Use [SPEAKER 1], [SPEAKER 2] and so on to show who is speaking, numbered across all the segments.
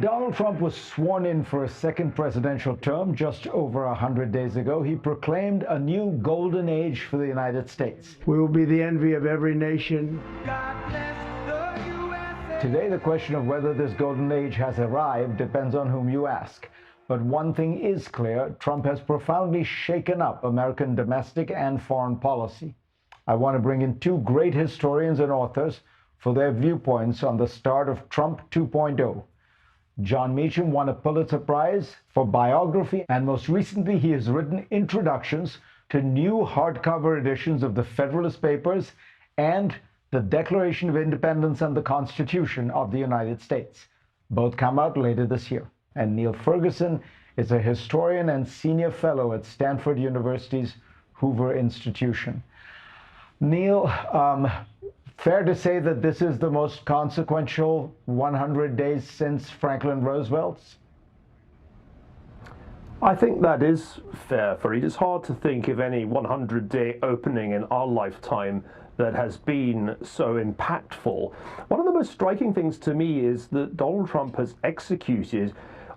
[SPEAKER 1] Donald Trump was sworn in for a second presidential term just over 100 days ago. He proclaimed a new golden age for the United States.
[SPEAKER 2] We will be the envy of every nation.
[SPEAKER 1] Today, the question of whether this golden age has arrived depends on whom you ask. But one thing is clear: Trump has profoundly shaken up American domestic and foreign policy. I want to bring in two great historians and authors for their viewpoints on the start of Trump 2.0. Jon Meacham won a Pulitzer-prize for biography, and most recently he has written introductions to new hardcover editions of the Federalist Papers and the Declaration of Independence and the Constitution of the United States. Both come out later this year. And Niall Ferguson is a historian and senior fellow at Stanford University's Hoover Institution. Niall, fair to say that this is the most consequential 100 days since Franklin Roosevelt's?
[SPEAKER 3] I think that is fair, Fareed. It's hard to think of any 100-day opening in our lifetime that has been so impactful. One of the most striking things to me is that Donald Trump has executed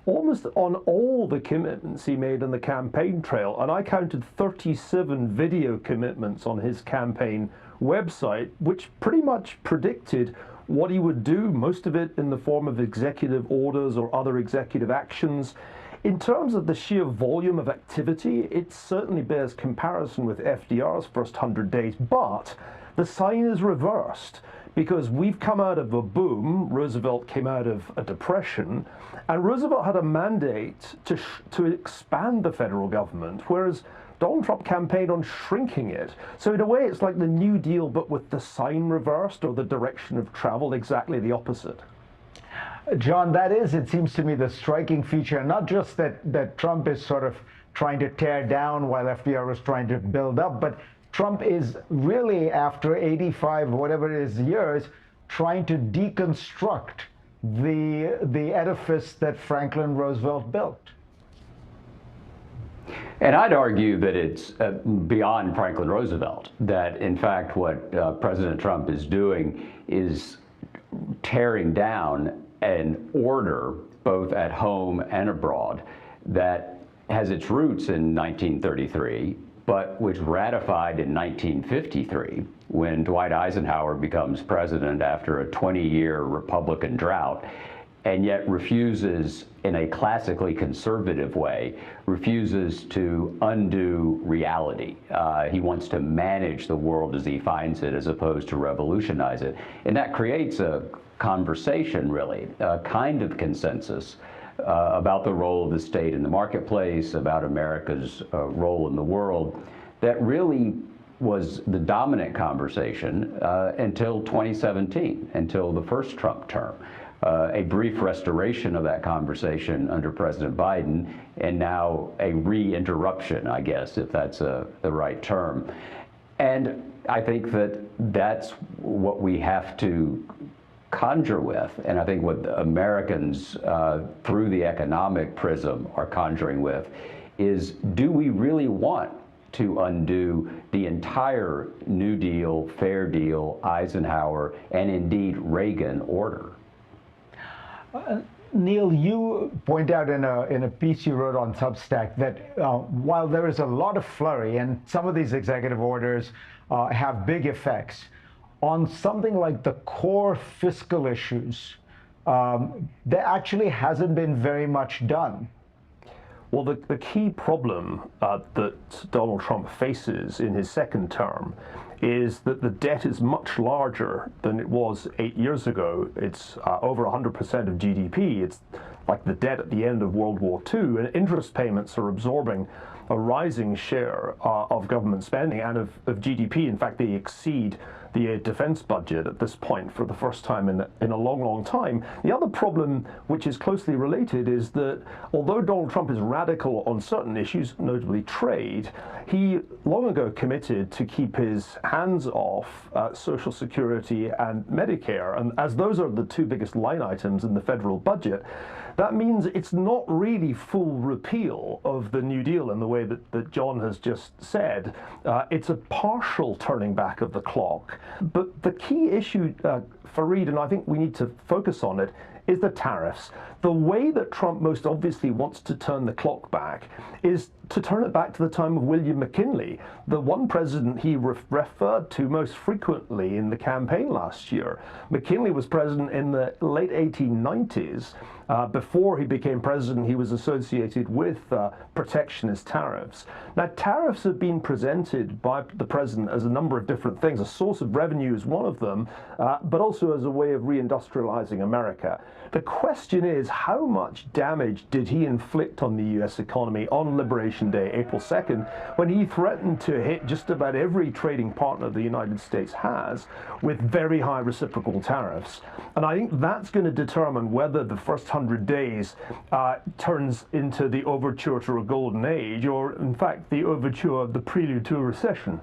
[SPEAKER 3] almost on all the commitments he made on the campaign trail, and I counted 37 video commitments on his campaign website, which pretty much predicted what he would do, most of it in the form of executive orders or other executive actions. In terms of the sheer volume of activity, it certainly bears comparison with FDR's first 100 days, but the sign is reversed, because we've come out of a boom. Roosevelt came out of a depression, and Roosevelt had a mandate to expand the federal government, whereas Donald Trump campaigned on shrinking it. So in a way, it's like the New Deal, but with the sign reversed, or the direction of travel exactly the opposite.
[SPEAKER 1] John, that is, it seems to me, the striking feature, not just that Trump is sort of trying to tear down while FDR was trying to build up, but Trump is really, after 85, whatever it is, years, trying to deconstruct the edifice that Franklin Roosevelt built.
[SPEAKER 4] And I'd argue that it's beyond Franklin Roosevelt, that in fact what President Trump is doing is tearing down an order, both at home and abroad, that has its roots in 1933, but which ratified in 1953, when Dwight Eisenhower becomes president after a 20-year Republican drought, and yet refuses, in a classically conservative way, refuses to undo reality. He wants to manage the world as he finds it, as opposed to revolutionize it. And that creates a conversation, really, a kind of consensus about the role of the state in the marketplace, about America's role in the world, that really was the dominant conversation until 2017, until the first Trump term. A brief restoration of that conversation under President Biden, and now a re-interruption, I guess, if that's the right term. And I think that that's what we have to conjure with, and I think what Americans through the economic prism are conjuring with is, do we really want to undo the entire New Deal, Fair Deal, Eisenhower, and indeed Reagan order?
[SPEAKER 1] Niall, you point out in a piece you wrote on Substack that while there is a lot of flurry, and some of these executive orders have big effects, on something like the core fiscal issues, there actually hasn't been very much done.
[SPEAKER 3] Well, the key problem that Donald Trump faces in his second term is that the debt is much larger than it was 8 years ago. It's over 100% of GDP. It's like the debt at the end of World War II, and interest payments are absorbing a rising share of government spending and of GDP. In fact, they exceed the defense budget at this point for the first time in a long, long time. The other problem, which is closely related, is that although Donald Trump is radical on certain issues, notably trade, he long ago committed to keep his hands off Social Security and Medicare. And as those are the two biggest line items in the federal budget, that means it's not really full repeal of the New Deal in the way that John has just said. It's a partial turning back of the clock. But the key issue, Fareed, and I think we need to focus on it, is the tariffs. The way that Trump most obviously wants to turn the clock back is to turn it back to the time of William McKinley, the one president he referred to most frequently in the campaign last year. McKinley was president in the late 1890s. Before he became president, he was associated with protectionist tariffs. Now, tariffs have been presented by the president as a number of different things. A source of revenue is one of them, but also as a way of reindustrializing America. The question is, how much damage did he inflict on the U.S. economy on Liberation Day, April 2nd, when he threatened to hit just about every trading partner the United States has with very high reciprocal tariffs? And I think that's going to determine whether the first 100 days turns into the overture to a golden age, or in fact the overture of the prelude to a recession.